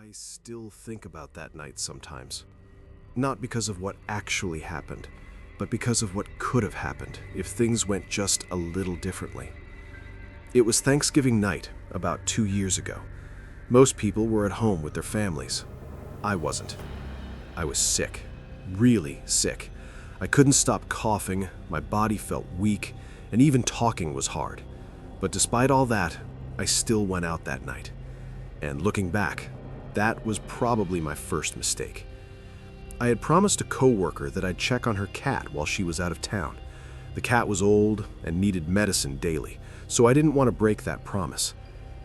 I still think about that night sometimes. Not because of what actually happened, but because of what could have happened if things went just a little differently. It was Thanksgiving night, about 2 years ago. Most people were at home with their families. I wasn't. I was sick. Really sick. I couldn't stop coughing, my body felt weak, and even talking was hard. But despite all that, I still went out that night. And looking back, that was probably my first mistake. I had promised a coworker that I'd check on her cat while she was out of town. The cat was old and needed medicine daily, so I didn't want to break that promise.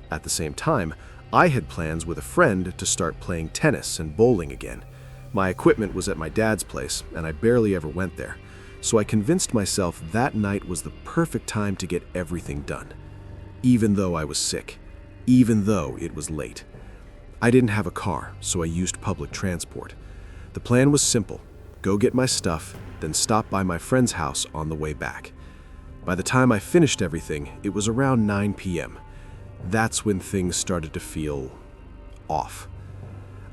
At the same time, I had plans with a friend to start playing tennis and bowling again. My equipment was at my dad's place, and I barely ever went there, so I convinced myself that night was the perfect time to get everything done. Even though I was sick, even though it was late. I didn't have a car, so I used public transport. The plan was simple: go get my stuff, then stop by my friend's house on the way back. By the time I finished everything, it was around 9 p.m. That's when things started to feel off.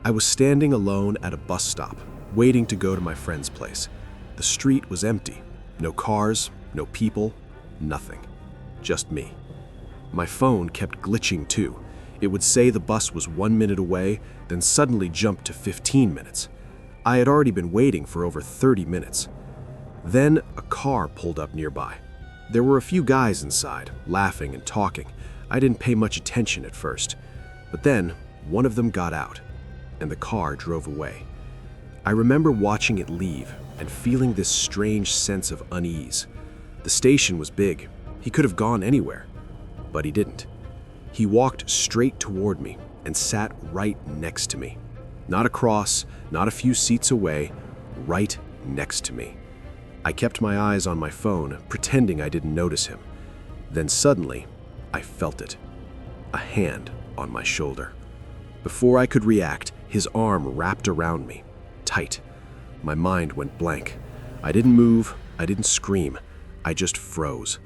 I was standing alone at a bus stop, waiting to go to my friend's place. The street was empty. No cars, no people, nothing. Just me. My phone kept glitching too. It would say the bus was 1 minute away, then suddenly jumped to 15 minutes. I had already been waiting for over 30 minutes. Then a car pulled up nearby. There were a few guys inside, laughing and talking. I didn't pay much attention at first. But then, one of them got out, and the car drove away. I remember watching it leave and feeling this strange sense of unease. The station was big. He could have gone anywhere, but he didn't. He walked straight toward me and sat right next to me. Not across, not a few seats away, right next to me. I kept my eyes on my phone, pretending I didn't notice him. Then suddenly, I felt it. A hand on my shoulder. Before I could react, his arm wrapped around me, tight. My mind went blank. I didn't move, I didn't scream. I just froze.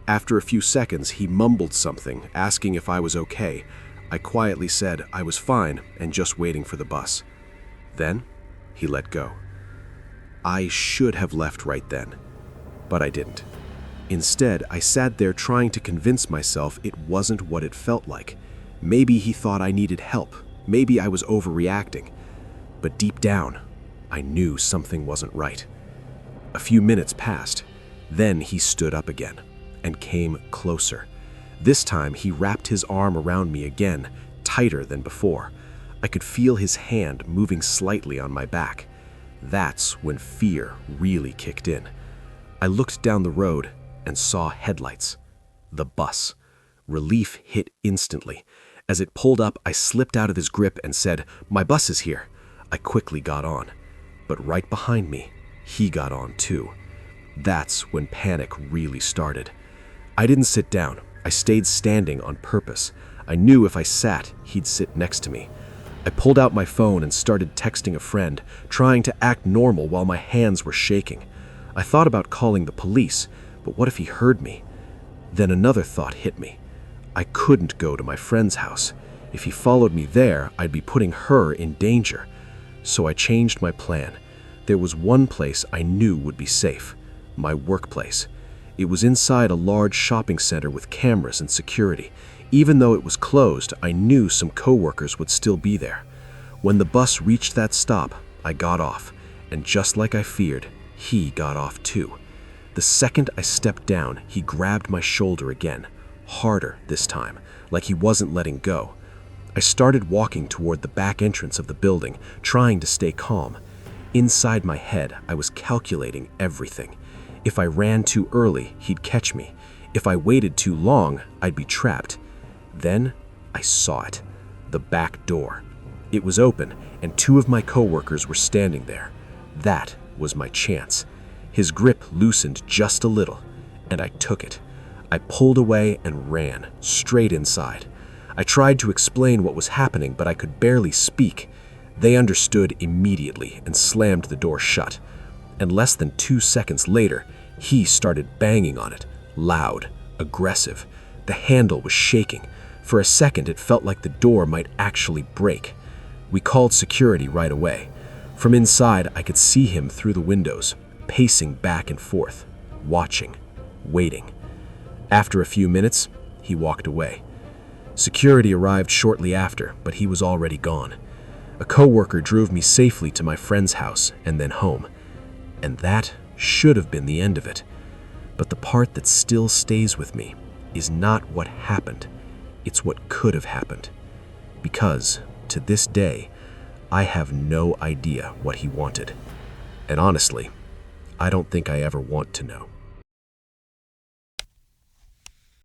After a few seconds, he mumbled something, asking if I was okay. I quietly said I was fine and just waiting for the bus. Then, he let go. I should have left right then, but I didn't. Instead, I sat there trying to convince myself it wasn't what it felt like. Maybe he thought I needed help. Maybe I was overreacting. But deep down, I knew something wasn't right. A few minutes passed. Then he stood up again and came closer. This time, he wrapped his arm around me again, tighter than before. I could feel his hand moving slightly on my back. That's when fear really kicked in. I looked down the road and saw headlights. The bus. Relief hit instantly. As it pulled up, I slipped out of his grip and said, "My bus is here." I quickly got on. But right behind me, he got on too. That's when panic really started. I didn't sit down. I stayed standing on purpose. I knew if I sat, he'd sit next to me. I pulled out my phone and started texting a friend, trying to act normal while my hands were shaking. I thought about calling the police, but what if he heard me? Then another thought hit me. I couldn't go to my friend's house. If he followed me there, I'd be putting her in danger. So I changed my plan. There was one place I knew would be safe: my workplace. It was inside a large shopping center with cameras and security. Even though it was closed, I knew some coworkers would still be there. When the bus reached that stop, I got off, and just like I feared, he got off too. The second I stepped down, he grabbed my shoulder again, harder this time, like he wasn't letting go. I started walking toward the back entrance of the building, trying to stay calm. Inside my head, I was calculating everything. If I ran too early, he'd catch me. If I waited too long, I'd be trapped. Then I saw it. The back door. It was open, and 2 of my coworkers were standing there. That was my chance. His grip loosened just a little, and I took it. I pulled away and ran, straight inside. I tried to explain what was happening, but I could barely speak. They understood immediately and slammed the door shut. And less than 2 seconds later, he started banging on it, loud, aggressive. The handle was shaking. For a second, it felt like the door might actually break. We called security right away. From inside, I could see him through the windows, pacing back and forth, watching, waiting. After a few minutes, he walked away. Security arrived shortly after, but he was already gone. A coworker drove me safely to my friend's house and then home. And that should have been the end of it. But the part that still stays with me is not what happened, it's what could have happened. Because, to this day, I have no idea what he wanted. And honestly, I don't think I ever want to know.